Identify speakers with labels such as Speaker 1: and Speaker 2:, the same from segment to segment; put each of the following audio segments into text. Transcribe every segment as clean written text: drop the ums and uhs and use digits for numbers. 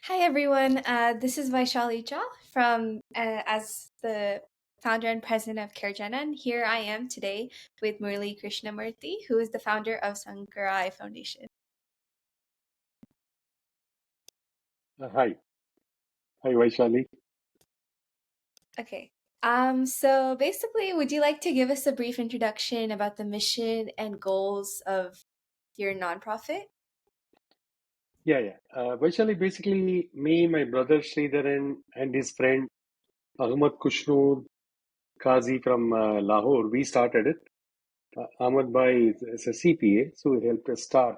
Speaker 1: Hi everyone. This is Vaishali Jha from as the founder and president of CareGen, and here I am today with Murali Krishnamurthy, who is the founder of Sankara Eye Foundation.
Speaker 2: Hi. Hi, Vaishali.
Speaker 1: Okay. So basically, would you like to give us a brief introduction about the mission and goals of your nonprofit?
Speaker 2: Yeah. Vaishali, basically, me, my brother Sridharan, and his friend Ahmad Kushnur Kazi from Lahore, we started it. Ahmad Bhai is a CPA, so he helped us start.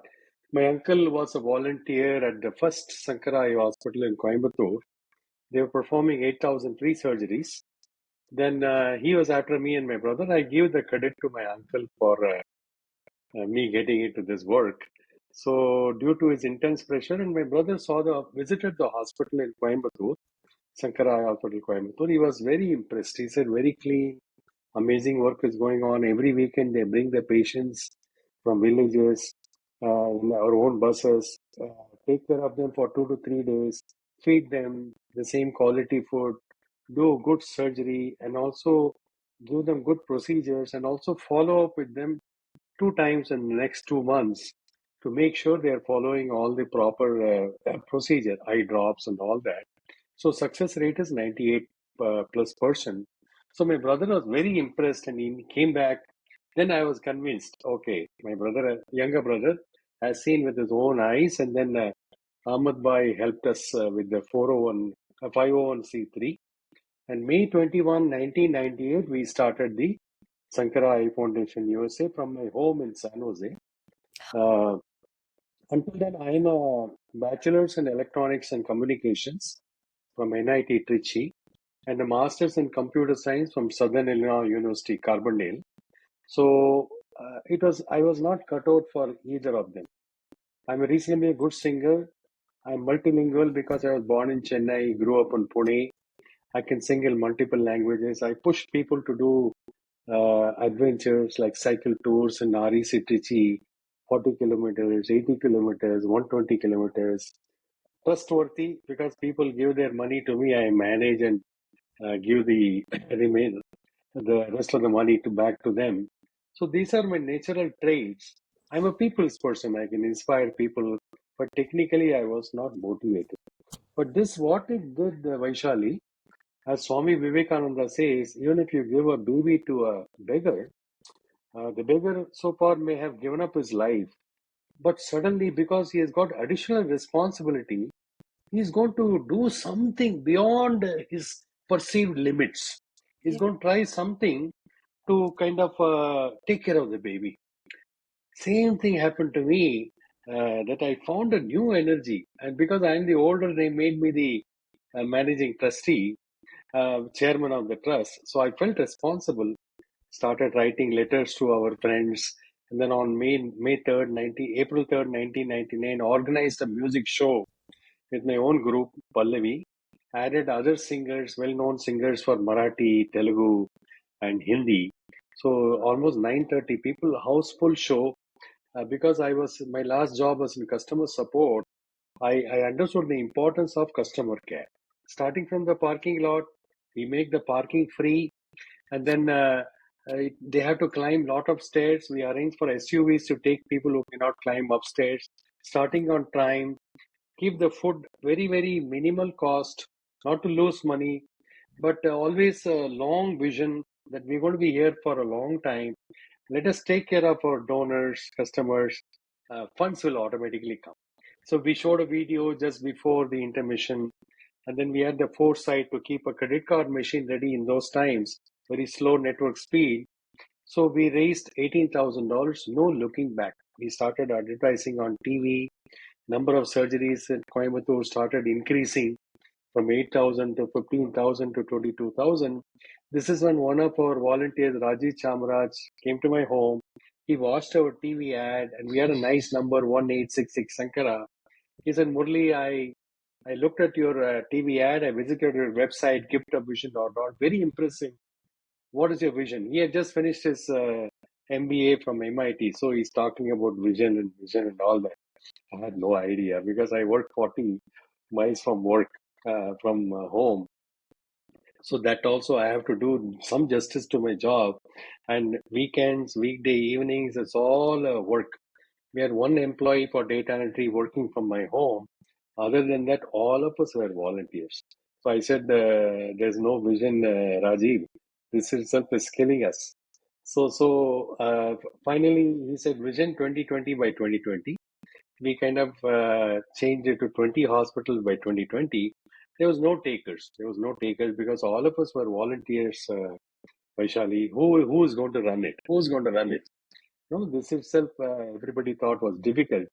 Speaker 2: My uncle was a volunteer at the first Sankara Eye Hospital in Coimbatore. They were performing 8,000 free surgeries. Then he was after me and my brother. I give the credit to my uncle for me getting into this work. So, due to his intense pressure, and my brother visited the hospital in Coimbatore, Sankara Eye Hospital, Coimbatore. He was very impressed. He said, very clean, amazing work is going on. Every weekend, they bring the patients from villages in our own buses, take care of them for 2 to 3 days, feed them the same quality food, do good surgery, and also give them good procedures, and also follow up with them 2 times in the next 2 months to make sure they are following all the proper procedure, eye drops and all that. So success rate is 98 plus percent. So my brother was very impressed and he came back. Then I was convinced, okay, my brother, younger brother, has seen with his own eyes. And then Ahmad Bhai helped us with the 401, 501c3. And May 21, 1998, we started the Sankara Eye Foundation USA from my home in San Jose. Uh, until then, I am a bachelor's in electronics and communications from NIT Trichy and a master's in computer science from Southern Illinois University, Carbondale. So I was not cut out for either of them. I'm a reasonably good singer. I'm multilingual because I was born in Chennai, grew up in Pune. I can sing in multiple languages. I push people to do adventures like cycle tours in REC Trichy, 40 kilometers, 80 kilometers, 120 kilometers. Trustworthy because people give their money to me. I manage and give the remain the rest of the money to back to them. So these are my natural traits. I'm a people's person. I can inspire people, but technically I was not motivated. But this, what it did, Vaishali, as Swami Vivekananda says, even if you give a baby to a beggar, the beggar so far may have given up his life, but suddenly, because he has got additional responsibility, he is going to do something beyond his perceived limits. He's
Speaker 1: Yeah.
Speaker 2: going to try something to kind of take care of the baby. Same thing happened to me that I found a new energy. And because I'm the older, they made me the managing trustee, chairman of the trust. So I felt responsible, started writing letters to our friends. And then on April 3rd, 1999, organized a music show with my own group, Pallavi, added other singers, well-known singers for Marathi, Telugu, and Hindi. So almost 930 people, houseful show. Because my last job was in customer support, I understood the importance of customer care. Starting from the parking lot, we make the parking free, and then they have to climb lot of stairs. We arrange for SUVs to take people who cannot climb upstairs. Starting on time, keep the food very, very minimal cost, not to lose money, but always a long vision that we're going to be here for a long time. Let us take care of our donors, customers. Funds will automatically come. So we showed a video just before the intermission, and then we had the foresight to keep a credit card machine ready in those times, very slow network speed. So we raised $18,000, no looking back. We started advertising on TV. Number of surgeries in Coimbatore started increasing from 8,000 to 15,000 to 22,000. This is when one of our volunteers, Rajiv Chamraj, came to my home. He watched our TV ad and we had a nice number 1866 Sankara. He said, Murli, I looked at your TV ad, I visited your website, giftofvision.org. Very impressive. What is your vision? He had just finished his MBA from MIT, so he's talking about vision and all that. I had no idea because I worked 40. miles from work, from home. So that also I have to do some justice to my job. And weekends, weekday evenings, it's all work. We had one employee for data entry working from my home. Other than that, all of us were volunteers. So I said, there's no vision, Rajiv. This itself is killing us. So finally, he said, Vision 2020 by 2020. We kind of changed it to 20 hospitals by 2020. There was no takers. There was no takers because all of us were volunteers, Vaishali. Who is going to run it? Who's going to run it? No, this itself, everybody thought was difficult.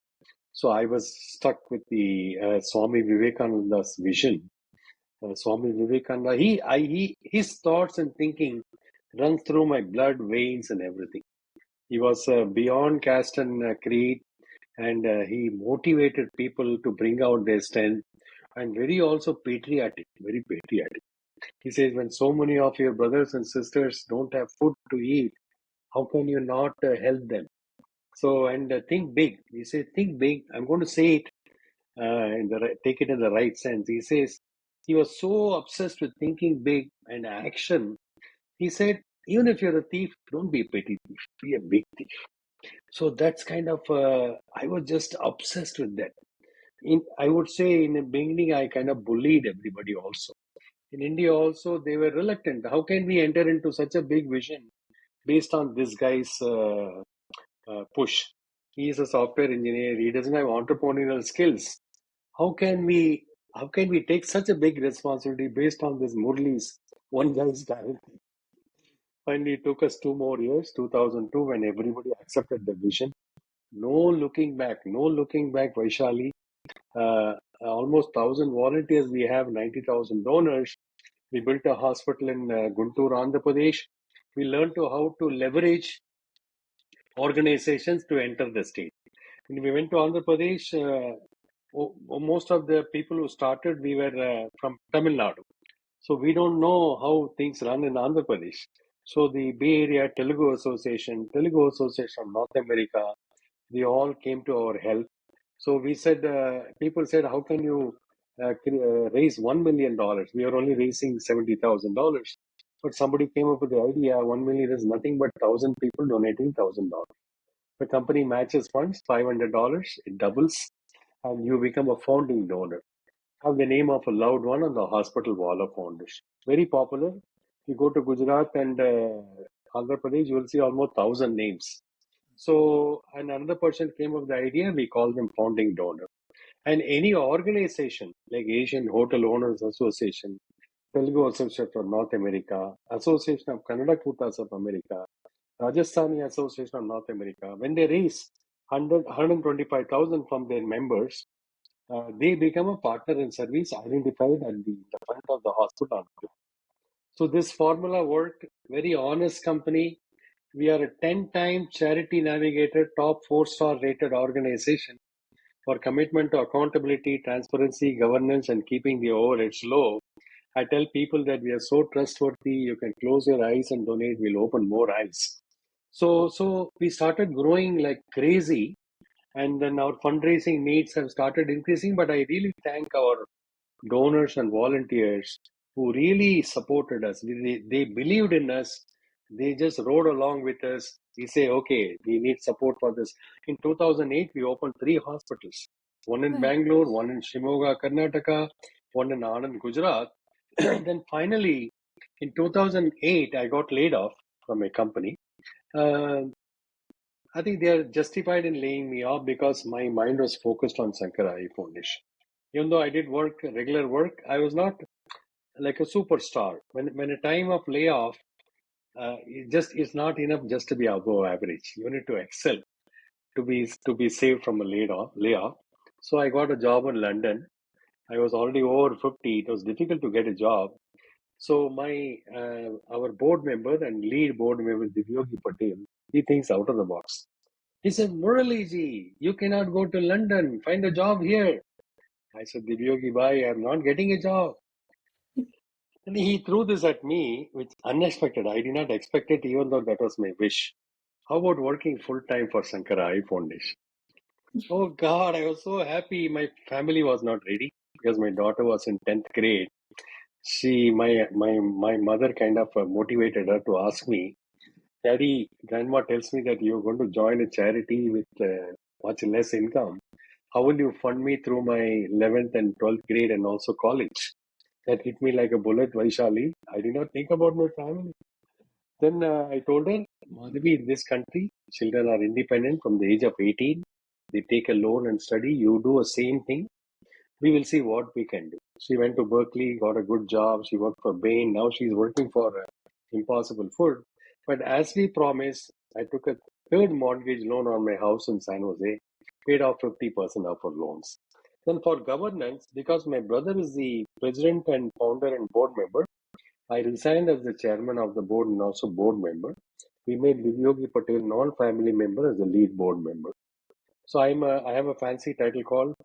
Speaker 2: So I was stuck with the Swami Vivekananda's vision. Swami Vivekananda, his thoughts and thinking runs through my blood, veins, and everything. He was beyond caste and creed, and he motivated people to bring out their strength, and very also patriotic, very patriotic. He says, when so many of your brothers and sisters don't have food to eat, how can you not help them? So, and think big. He says, think big. I'm going to say it take it in the right sense. He says he was so obsessed with thinking big and action. He said, even if you're a thief, don't be a petty thief, be a big thief. So that's kind of, I was just obsessed with that. I would say in the beginning, I kind of bullied everybody also. In India also, they were reluctant. How can we enter into such a big vision based on this guy's push? He is a software engineer. He doesn't have entrepreneurial skills. How can we take such a big responsibility based on this Murali's one guy's guarantee? Finally, it took us 2 more years, 2002, when everybody accepted the vision. No looking back, Vaishali. Almost 1,000 volunteers we have, 90,000 donors. We built a hospital in Guntur, Andhra Pradesh. We learned how to leverage organizations to enter the state. When we went to Andhra Pradesh, most of the people who started, we were from Tamil Nadu. So we don't know how things run in Andhra Pradesh. So the Bay Area Telugu Association of North America, they all came to our help. So we said, people said, how can you raise $1 million? We are only raising $70,000. But somebody came up with the idea, 1 million is nothing but 1,000 people donating $1,000. The company matches funds, $500, it doubles, and you become a founding donor. Have the name of a loved one on the hospital wall of foundation. Very popular. You go to Gujarat and Andhra Pradesh, you will see almost 1,000 names. So, and another person came up with the idea, we call them founding donor. And any organization like Asian Hotel Owners Association, Telugu Association of North America, Association of Kannada Kutas of America, Rajasthani Association of North America, when they raise 125,000 from their members, they become a partner in service identified at the front of the hospital. So this formula worked. Very honest company. We are a 10-time Charity Navigator top 4-star rated organization for commitment to accountability, transparency, governance, and keeping the overheads low. I tell people that we are so trustworthy. You can close your eyes and donate. We'll open more eyes. So we started growing like crazy, and then our fundraising needs have started increasing. But I really thank our donors and volunteers who really supported us. They believed in us. They just rode along with us. We say, okay, we need support for this. In 2008, we opened 3 hospitals, one in
Speaker 1: Right.
Speaker 2: Bangalore, one in Shimoga, Karnataka, one in Anand, Gujarat. Then finally, in 2008, I got laid off from a company. I think they are justified in laying me off because my mind was focused on Sankara Eye Foundation. Even though I did work, regular work, I was not like a superstar. When a time of layoff, it's not enough just to be above average. You need to excel to be saved from a layoff. So I got a job in London. I was already over 50. It was difficult to get a job. So our board member and lead board member Divyogi Patel, he thinks out of the box. He said, Murali ji, you cannot go to London. Find a job here. I said, Divyogi bhai, I'm not getting a job. And he threw this at me, which unexpected. I did not expect it, even though that was my wish. How about working full time for Sankara Eye Foundation? Oh God, I was so happy. My family was not ready. because my daughter was in 10th grade. My mother kind of motivated her to ask me, Daddy, grandma tells me that you're going to join a charity with much less income. How will you fund me through my 11th and 12th grade and also college? That hit me like a bullet, Vaishali. I did not think about my family. Then I told her, Madhavi, in this country, children are independent from the age of 18. They take a loan and study. You do the same thing. We will see what we can do. She went to Berkeley, got a good job. She worked for Bain. Now she's working for Impossible Food. But as we promised, I took a third mortgage loan on my house in San Jose, paid off 50% of our loans. Then for governance, because my brother is the president and founder and board member, I resigned as the chairman of the board and also board member. We made Divyogi Patel, non-family member, as the lead board member. So I have a fancy title called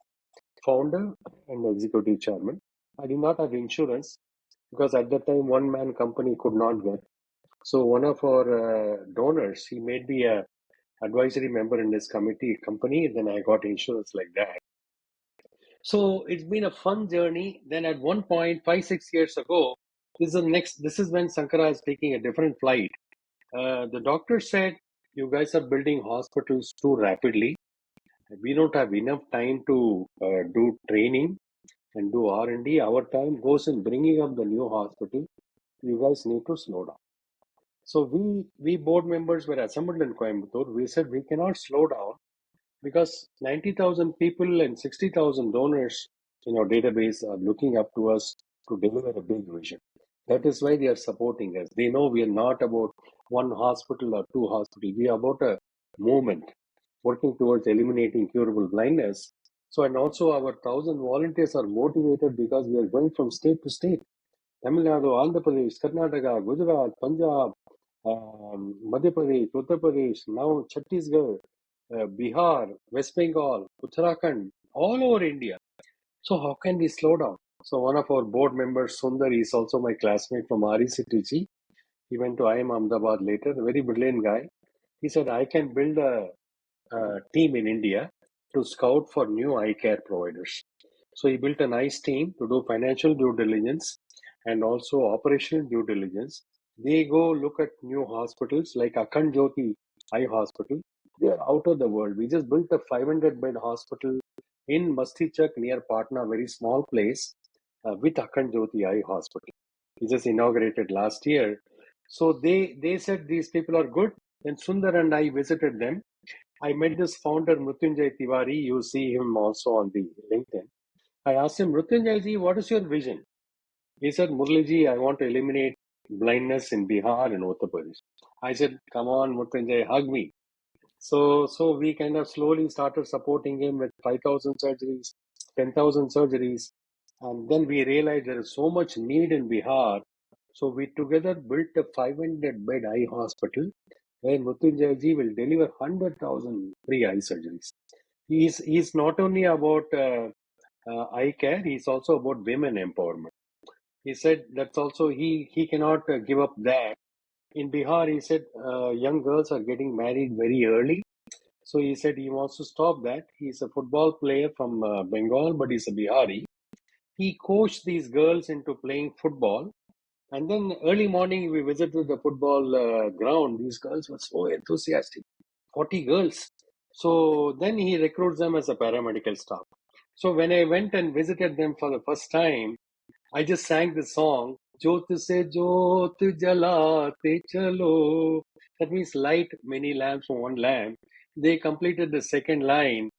Speaker 2: founder and executive chairman. I did not have insurance because at that time one man company could not get. So one of our donors, he made me a advisory member in this committee company. Then I got insurance like that. So it's been a fun journey. Then at one point, 5, 6 years ago, this is when Sankara is taking a different flight. The doctor said, you guys are building hospitals too rapidly. We don't have enough time to do training and do R&D. Our time goes in bringing up the new hospital. You guys need to slow down. So we board members were assembled in Coimbatore. We said we cannot slow down because 90,000 people and 60,000 donors in our database are looking up to us to deliver a big vision. That is why they are supporting us. They know we are not about one hospital or two hospitals. We are about a movement working towards eliminating curable blindness. So, and also our 1,000 volunteers are motivated because we are going from state to state. Tamil Nadu, Andhra Pradesh, Karnataka, Gujarat, Punjab, Madhya Pradesh, Uttar Pradesh, now Chhattisgarh, Bihar, West Bengal, Uttarakhand, all over India. So how can we slow down? So one of our board members, Sundar, is also my classmate from RECTG. He went to IIM Ahmedabad later, a very brilliant guy. He said, I can build a team in India to scout for new eye care providers. So he built a nice team to do financial due diligence and also operational due diligence. They go look at new hospitals like Akhand Jyoti Eye Hospital. They are out of the world. We just built a 500-bed hospital in Mastichak near Patna, very small place, with Akhand Jyoti Eye Hospital. We just inaugurated last year. So they said these people are good. Then Sundar and I visited them. I met this founder, Mrityunjay Tiwari. You see him also on the LinkedIn. I asked him, Mrityunjay, what is your vision? He said, Muraliji, I want to eliminate blindness in Bihar and Uttar Pradesh. I said, come on, Mrityunjay, hug me. So we kind of slowly started supporting him with 5,000 surgeries, 10,000 surgeries. And then we realized there is so much need in Bihar. So we together built a 500-bed eye hospital where Mrityunjay ji will deliver 100,000 free eye surgeries. He's not only about eye care, he's also about women empowerment. He said that's also, he cannot give up that. In Bihar, he said young girls are getting married very early. So he said he wants to stop that. He's a football player from Bengal, but he's a Bihari. He coached these girls into playing football. And then early morning, we visited the football ground. These girls were so enthusiastic, 40 girls. So then he recruits them as a paramedical staff. So when I went and visited them for the first time, I just sang the song, Jyot se Jyot jalate chalo. That means light many lamps on one lamp. They completed the second line,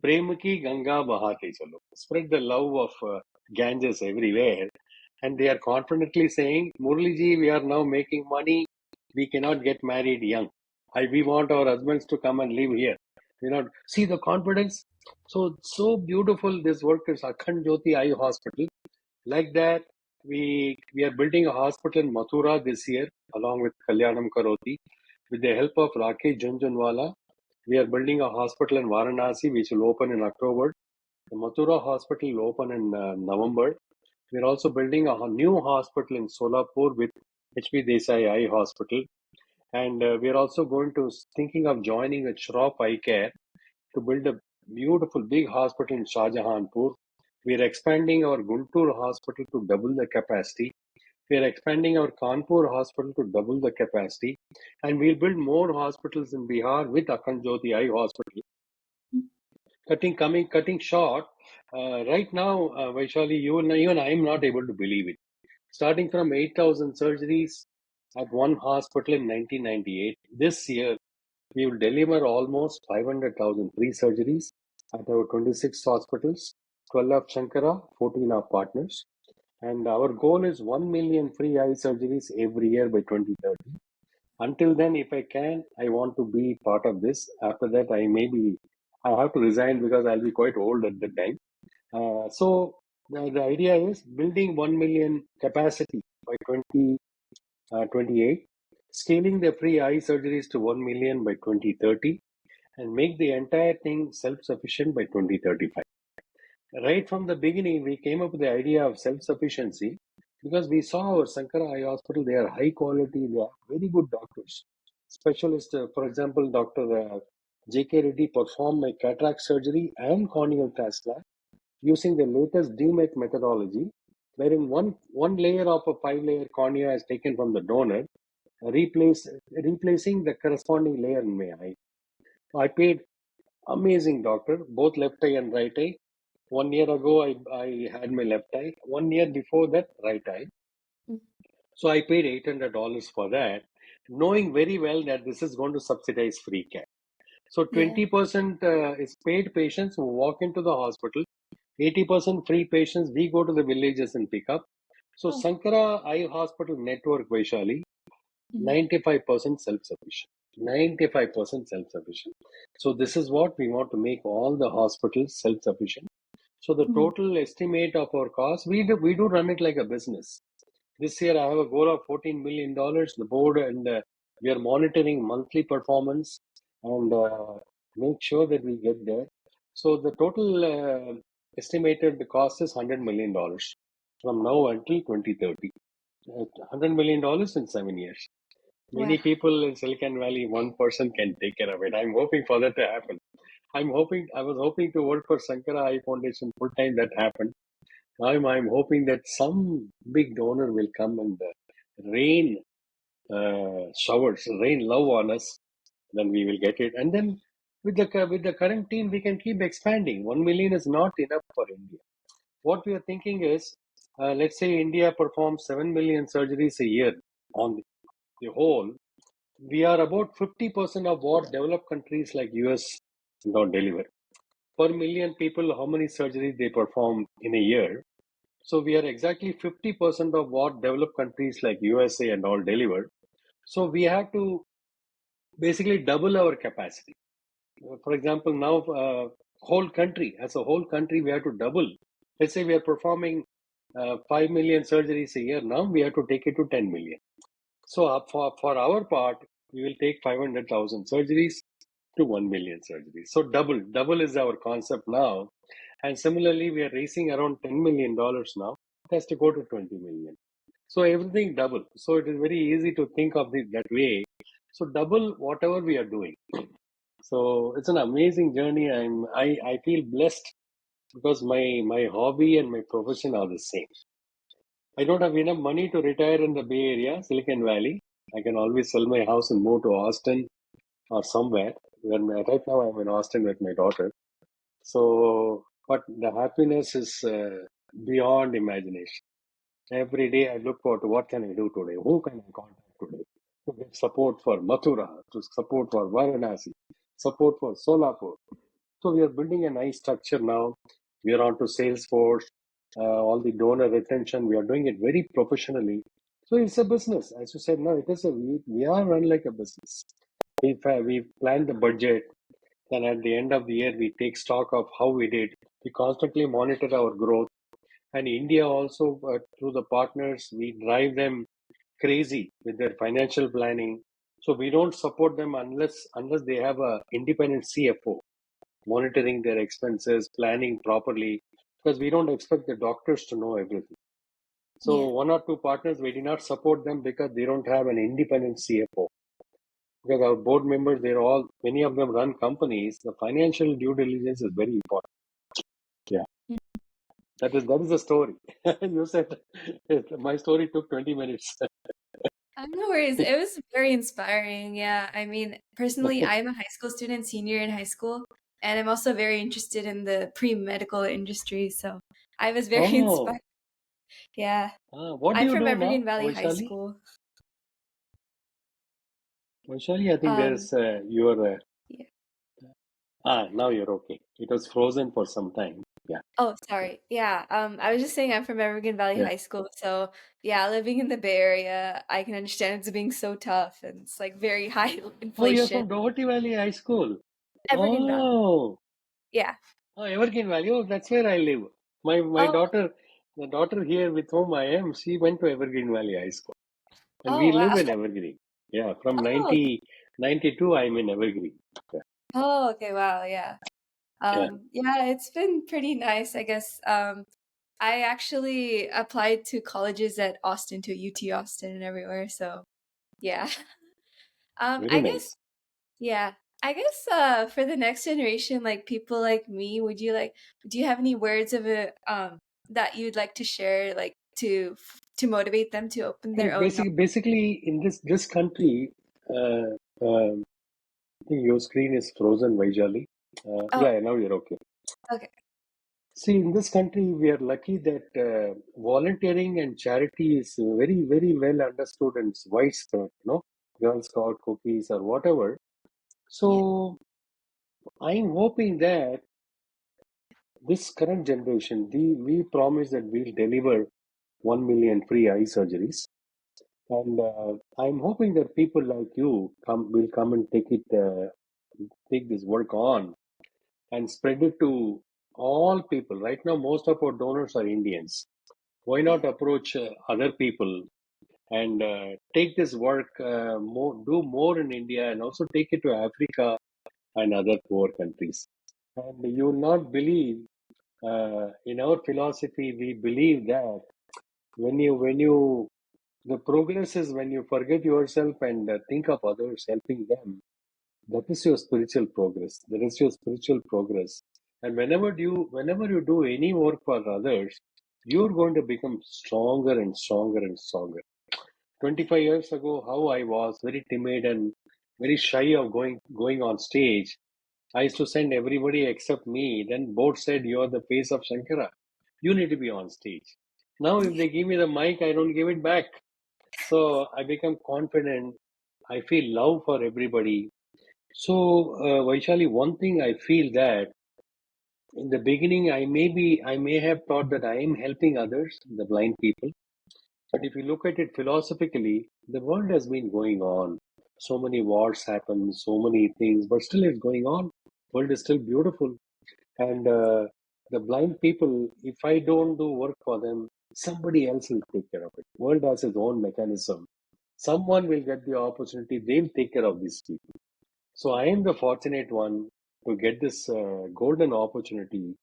Speaker 2: Prem ki Ganga bahate chalo. Spread the love of Ganges everywhere. And they are confidently saying, Muraliji, we are now making money. We cannot get married young. We want our husbands to come and live here. You know, see the confidence. So beautiful. This work is Akhand Jyoti Eye Hospital. Like that, we are building a hospital in Mathura this year, along with Kalyanam Karoti. With the help of Rakesh Junjunwala, we are building a hospital in Varanasi, which will open in October. The Mathura hospital will open in November. We are also building a new hospital in Solapur with HP Desai Eye Hospital. And we are also thinking of joining with Shroff Eye Care to build a beautiful big hospital in Shah Jahanpur. We are expanding our Guntur hospital to double the capacity. We are expanding our Kanpur hospital to double the capacity. And we'll build more hospitals in Bihar with Akanjoti Eye Hospital. Cutting short, right now, Vaishali, even I am not able to believe it. Starting from 8,000 surgeries at one hospital in 1998, this year we will deliver almost 500,000 free surgeries at our 26 hospitals, 12 of Shankara, 14 of partners. And our goal is 1 million free eye surgeries every year by 2030. Until then, if I can, I want to be part of this. After that, I have to resign because I'll be quite old at the time. So the idea is building 1 million capacity by 2028, scaling the free eye surgeries to 1 million by 2030, and make the entire thing self-sufficient by 2035. Right from the beginning, we came up with the idea of self-sufficiency because we saw our Sankara Eye Hospital, they are high quality, they are very good doctors. Specialists, for example, Dr. J.K. Reddy performed my cataract surgery and corneal transplant using the latest DMET methodology, wherein one layer of a 5-layer cornea is taken from the donor, replacing the corresponding layer in my eye. I paid amazing doctor, both left eye and right eye. 1 year ago, I had my left eye. 1 year before that, right eye.
Speaker 1: Mm.
Speaker 2: So I paid $800 for that, knowing very well that this is going to subsidize free care. So
Speaker 1: Yeah.
Speaker 2: 20% is paid patients who walk into the hospital. 80% free patients, we go to the villages and pick up. So
Speaker 1: Oh.
Speaker 2: Sankara Eye Hospital network, Vaishali,
Speaker 1: Mhm.
Speaker 2: 95% self-sufficient. 95% self-sufficient. So this is what we want to make all the hospitals self-sufficient. So the
Speaker 1: Mhm.
Speaker 2: total estimate of our cost, we do run it like a business. This year I have a goal of $14 million. The board and we are monitoring monthly performance and make sure that we get there. So the total estimated cost is $100 million from now until 2030. $100 million in 7 years.
Speaker 1: Wow.
Speaker 2: Many people in Silicon Valley, one person can take care of it. I'm hoping for that to happen. I was hoping to work for Sankara Eye Foundation full time. That happened. I'm hoping that some big donor will come and rain rain love on us. Then we will get it. And then with the current team, we can keep expanding. 1 million is not enough for India. What we are thinking is, let's say India performs 7 million surgeries a year on the whole. We are about 50% of what developed countries like US don't deliver. Per million people, how many surgeries they perform in a year. So we are exactly 50% of what developed countries like USA and all deliver. So we have to basically double our capacity. For example, now as a whole country, we have to double. Let's say we are performing 5 million surgeries a year. Now we have to take it to 10 million. So for our part, we will take 500,000 surgeries to 1 million surgeries. So double is our concept now. And similarly, we are raising around $10 million now. It has to go to 20 million. So everything double. So it is very easy to think of it that way. So double whatever we are doing. So it's an amazing journey. I feel blessed because my hobby and my profession are the same. I don't have enough money to retire in the Bay Area, Silicon Valley. I can always sell my house and move to Austin or somewhere. Right now I'm in Austin with my daughter. So, but the happiness is beyond imagination. Every day I look forward to what can I do today? Who can I contact today? To get support for Mathura, to support for Varanasi, support for Solapur. So we are building a nice structure now. We are on to Salesforce, all the donor retention. We are doing it very professionally. So it's a business. As you said, no, we are run like a business. We've planned the budget. Then at the end of the year, we take stock of how we did. We constantly monitor our growth. And India also, through the partners, we drive them crazy with their financial planning. So we don't support them unless they have a independent CFO monitoring their expenses, planning properly, because we don't expect the doctors to know everything. So
Speaker 1: Yeah.
Speaker 2: one or two partners, we did not support them because they don't have an independent CFO. Because our board members, many of them run companies. The financial due diligence is very important. Yeah. That is the story. You said my story took 20 minutes.
Speaker 1: No worries. It was very inspiring. Yeah. I mean, personally, I'm a high school student, senior in high school, and I'm also very interested in the pre-medical industry. So I was very
Speaker 2: Oh,
Speaker 1: inspired. Yeah.
Speaker 2: what do
Speaker 1: I'm
Speaker 2: you
Speaker 1: from
Speaker 2: do
Speaker 1: Evergreen
Speaker 2: now,
Speaker 1: Valley High
Speaker 2: Vaishali?
Speaker 1: School.
Speaker 2: Vaishali, I think
Speaker 1: Um,
Speaker 2: there's your
Speaker 1: yeah.
Speaker 2: now you're okay. It was frozen for some time. Yeah,
Speaker 1: Oh, sorry. Yeah. I was just saying I'm from Evergreen Valley
Speaker 2: yeah.
Speaker 1: High School. So yeah, living in the Bay Area, I can understand it's being so tough and it's like very high
Speaker 2: Oh, you're
Speaker 1: inflation.
Speaker 2: from Doherty Valley High School.
Speaker 1: Evergreen Valley.
Speaker 2: Oh,
Speaker 1: Yeah.
Speaker 2: Evergreen Valley. Oh, that's where I live. My
Speaker 1: Oh,
Speaker 2: daughter, the daughter here with whom I am, she went to Evergreen Valley High School, and we
Speaker 1: oh
Speaker 2: live
Speaker 1: wow.
Speaker 2: in Evergreen. Yeah, from
Speaker 1: Oh, okay.
Speaker 2: 1992, I'm in Evergreen. Yeah,
Speaker 1: Oh, okay. Wow. Yeah.
Speaker 2: yeah.
Speaker 1: Yeah, it's been pretty nice, I guess. I actually applied to colleges at Austin, to UT Austin and everywhere. So yeah.
Speaker 2: Very
Speaker 1: I guess,
Speaker 2: nice.
Speaker 1: yeah. I guess for the next generation, like people like me, do you have any words of a that you'd like to share, like to motivate them to open
Speaker 2: Well,
Speaker 1: their own
Speaker 2: basically, in this country, uh, I think your screen is frozen, Vaishali.
Speaker 1: Oh,
Speaker 2: Yeah, now you're okay.
Speaker 1: okay.
Speaker 2: See, in this country, we are lucky that volunteering and charity is very, very well understood and it's widespread, Girl Scout cookies or whatever.
Speaker 1: Yeah.
Speaker 2: So I'm hoping that this current generation, we promise that we'll deliver 1 million free eye surgeries. And I'm hoping that people like you will come and take this work on and spread it to all people. Right now, most of our donors are Indians. Why
Speaker 1: Yeah.
Speaker 2: not approach other people and take this work do more in India and also take it to Africa and other poor countries. And you will not believe, in our philosophy, we believe that when you the progress is when you forget yourself and think of others, helping them. That is your spiritual progress. That is your spiritual progress. And whenever you do any work for others, you're going to become stronger and stronger and stronger. 25 years ago, how I was very timid and very shy of going on stage. I used to send everybody except me. Then board said, "You're the face of Shankara. You need to be on stage." Now, if
Speaker 1: Yeah.
Speaker 2: they give me the mic, I don't give it back. So I become confident. I feel love for everybody. So, Vaishali, one thing I feel that in the beginning, I may have thought that I am helping others, the blind people. But if you look at it philosophically, the world has been going on. So many wars happen, so many things, but still it's going on. World is still beautiful. And the blind people, if I don't do work for them, somebody else will take care of it. World has its own mechanism. Someone will get the opportunity. They'll take care of these people. So I am the fortunate one to get this golden opportunity,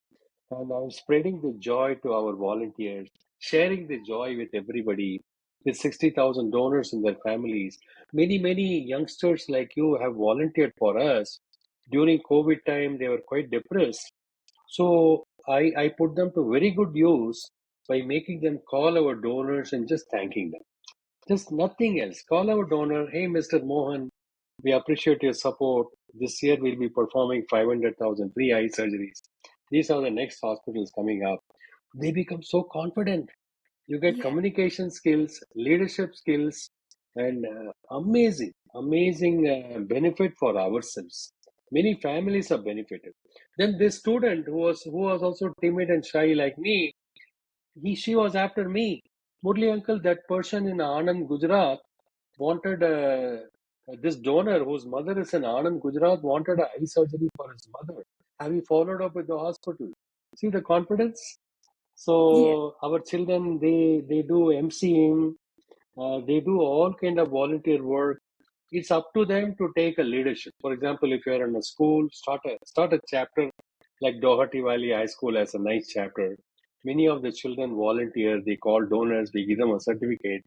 Speaker 2: and I'm spreading the joy to our volunteers, sharing the joy with everybody, with 60,000 donors and their families. Many, many youngsters like you have volunteered for us. During COVID time, they were quite depressed. So I put them to very good use by making them call our donors and just thanking them. Just nothing else. Call our donor. Hey, Mr. Mohan, we appreciate your support. This year we'll be performing 500,000 free eye surgeries. These are the next hospitals coming up. They become so confident. You get
Speaker 1: Yeah.
Speaker 2: communication skills, leadership skills, and amazing benefit for ourselves. Many families are benefited. Then this student who was also timid and shy like me, she was after me. Murli uncle, that person in Anand, Gujarat, wanted this donor whose mother is in Anand, Gujarat, wanted a eye surgery for his mother. Have you followed up with the hospital? See the confidence?
Speaker 1: Yeah.
Speaker 2: So our children, they do MCing, they do all kind of volunteer work. It's up to them to take a leadership. For example, if you're in a school, start a chapter like Doherty Valley High School has a nice chapter. Many of the children volunteer. They call donors. We give them a certificate.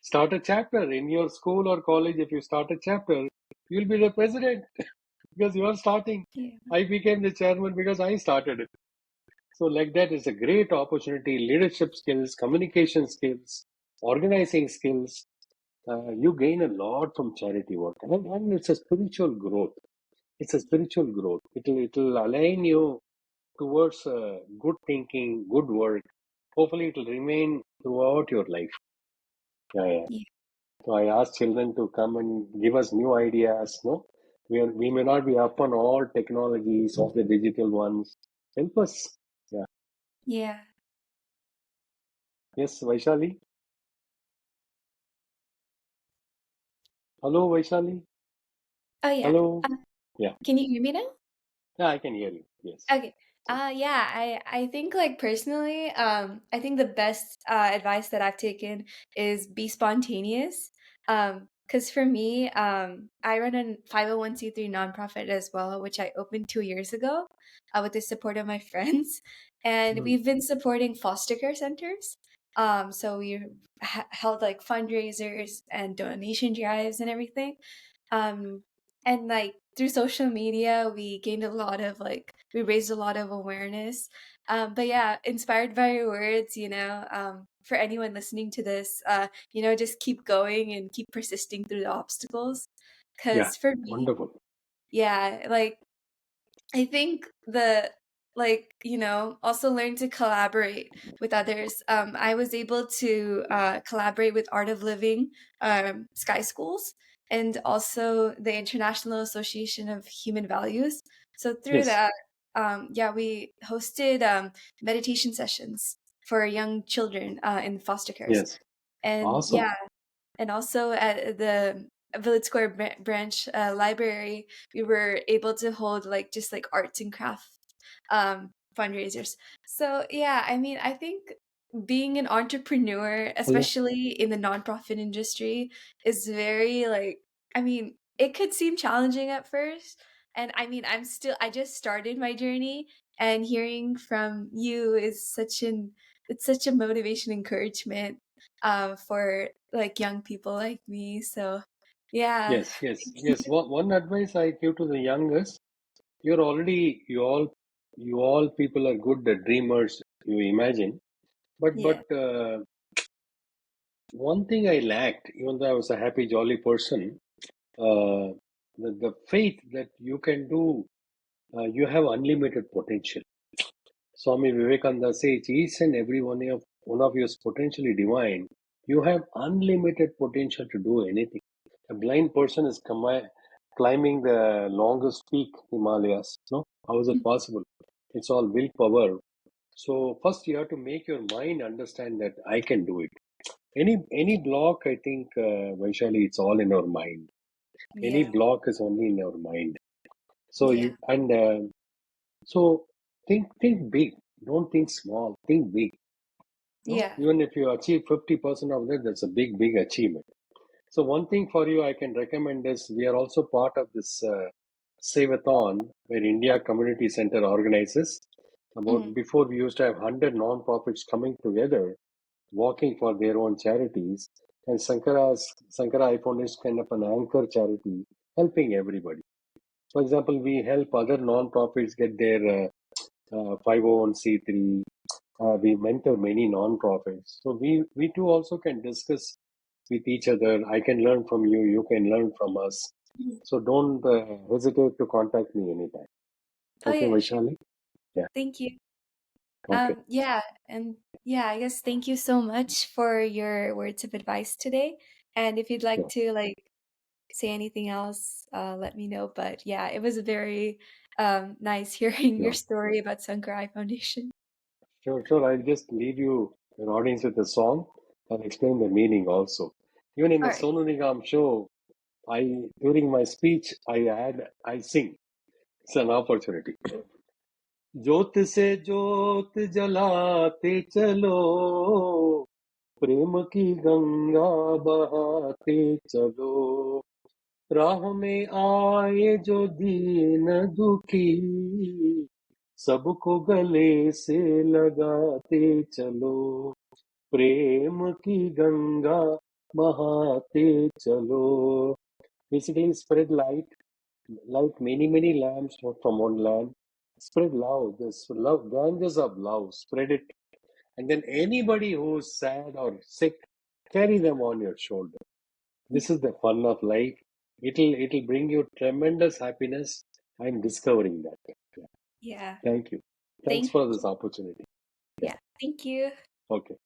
Speaker 2: Start a chapter in your school or college. If you start a chapter, you'll be the president because you're starting.
Speaker 1: Yeah.
Speaker 2: I became the chairman because I started it. So like that is a great opportunity. Leadership skills, communication skills, organizing skills. You gain a lot from charity work, and it's a spiritual growth. It's a spiritual growth. It'll align you towards good thinking, good work. Hopefully, it will remain throughout your life. Yeah, yeah.
Speaker 1: Yeah.
Speaker 2: So I ask children to come and give us new ideas. No, we may not be up on all technologies of the digital ones. Help us. Yeah.
Speaker 1: Yeah.
Speaker 2: Yes, Vaishali. Hello, Vaishali.
Speaker 1: Oh yeah.
Speaker 2: Hello.
Speaker 1: Um,
Speaker 2: Yeah.
Speaker 1: can you hear me now?
Speaker 2: Yeah, I can hear you. Yes.
Speaker 1: Okay. Yeah, I think like personally, I think the best advice that I've taken is be spontaneous. Because for me, I run a 501(c)(3) nonprofit as well, which I opened 2 years ago, with the support of my friends, and
Speaker 2: Mm.
Speaker 1: we've been supporting foster care centers. So we held like fundraisers and donation drives and everything. Um, and like through social media, we gained a lot of like we raised a lot of awareness. But yeah, inspired by your words, for anyone listening to this, just keep going and keep persisting through the obstacles.
Speaker 2: Yeah.
Speaker 1: Because for me,
Speaker 2: Wonderful.
Speaker 1: yeah, like I think also learn to collaborate with others. I was able to collaborate with Art of Living, Sky Schools, and also the International Association of Human Values. So through
Speaker 2: Yes.
Speaker 1: that, yeah, we hosted meditation sessions for young children in foster cares.
Speaker 2: Yes.
Speaker 1: And
Speaker 2: Awesome.
Speaker 1: yeah, and also at the Village Square branch library, we were able to hold like just like arts and crafts fundraisers. So yeah, I mean, I think being an entrepreneur,
Speaker 2: Hello.
Speaker 1: especially in the nonprofit industry, is very like, I mean, it could seem challenging at first. And I mean, I just started my journey, and hearing from you is it's such a motivation, encouragement for like young people like me. So yeah,
Speaker 2: Yes. Yes.
Speaker 1: thank
Speaker 2: Yes.
Speaker 1: you.
Speaker 2: One advice I give to the young is you're already you all people are good dreamers. You imagine, but
Speaker 1: Yeah.
Speaker 2: one thing I lacked, even though I was a happy, jolly person, uh, the faith that you can do, you have unlimited potential. Swami Vivekananda says each and every one of you is potentially divine. You have unlimited potential to do anything. A blind person is climbing the longest peak, Himalayas. No, how is it possible? It's all willpower. So first you have to make your mind understand that I can do it. Any block, I think, Vaishali, it's all in our mind. Any
Speaker 1: Yeah.
Speaker 2: block is only in our mind. So
Speaker 1: Yeah.
Speaker 2: you and so think big. Don't think small. Think big. No,
Speaker 1: Yeah.
Speaker 2: even if you achieve 50% of that, that's a big achievement. So one thing for you I can recommend is we are also part of this Save-a-thon where India Community Center organizes. About
Speaker 1: Mm.
Speaker 2: before we used to have 100 non-profits coming together, working for their own charities, and Sankara Eye Foundation kind of an anchor charity helping everybody. For example, we help other non-profits get their 501(c)(3). We mentor many non-profits. So we too also can discuss with each other. I can learn from you, you can learn from us.
Speaker 1: Mhm.
Speaker 2: So don't hesitate to contact me anytime.
Speaker 1: Oh
Speaker 2: Okay,
Speaker 1: yeah, sure.
Speaker 2: Vaishali? Yeah,
Speaker 1: Thank you.
Speaker 2: okay.
Speaker 1: Yeah, and yeah, I guess thank you so much for your words of advice today. And if you'd like
Speaker 2: Sure,
Speaker 1: to like say anything else, let me know. But yeah, it was very nice hearing your
Speaker 2: sure.
Speaker 1: story about Sankara Eye Foundation.
Speaker 2: Sure. I'll just leave you, your audience, with a song. I'll explain the meaning also. Even in
Speaker 1: All
Speaker 2: the
Speaker 1: right.
Speaker 2: Sonu Nigam show, during my speech, I sing. It's an opportunity. ज्योत से ज्योत जलाते चलो प्रेम की गंगा बहाते चलो राह में आए जो दीन दुखी सबको गले से लगाते चलो प्रेम की गंगा बहाते चलो basically spread light like many lamps from one land Spread love. This love, ganges of love. Spread it. And then anybody who's sad or sick, carry them on your shoulder.
Speaker 1: Yeah.
Speaker 2: This is the fun of life. It'll bring you tremendous happiness. I'm discovering that. Yeah.
Speaker 1: Yeah.
Speaker 2: Thank you. Thanks
Speaker 1: Thank
Speaker 2: for this opportunity. Yeah.
Speaker 1: Yeah. Thank you.
Speaker 2: Okay.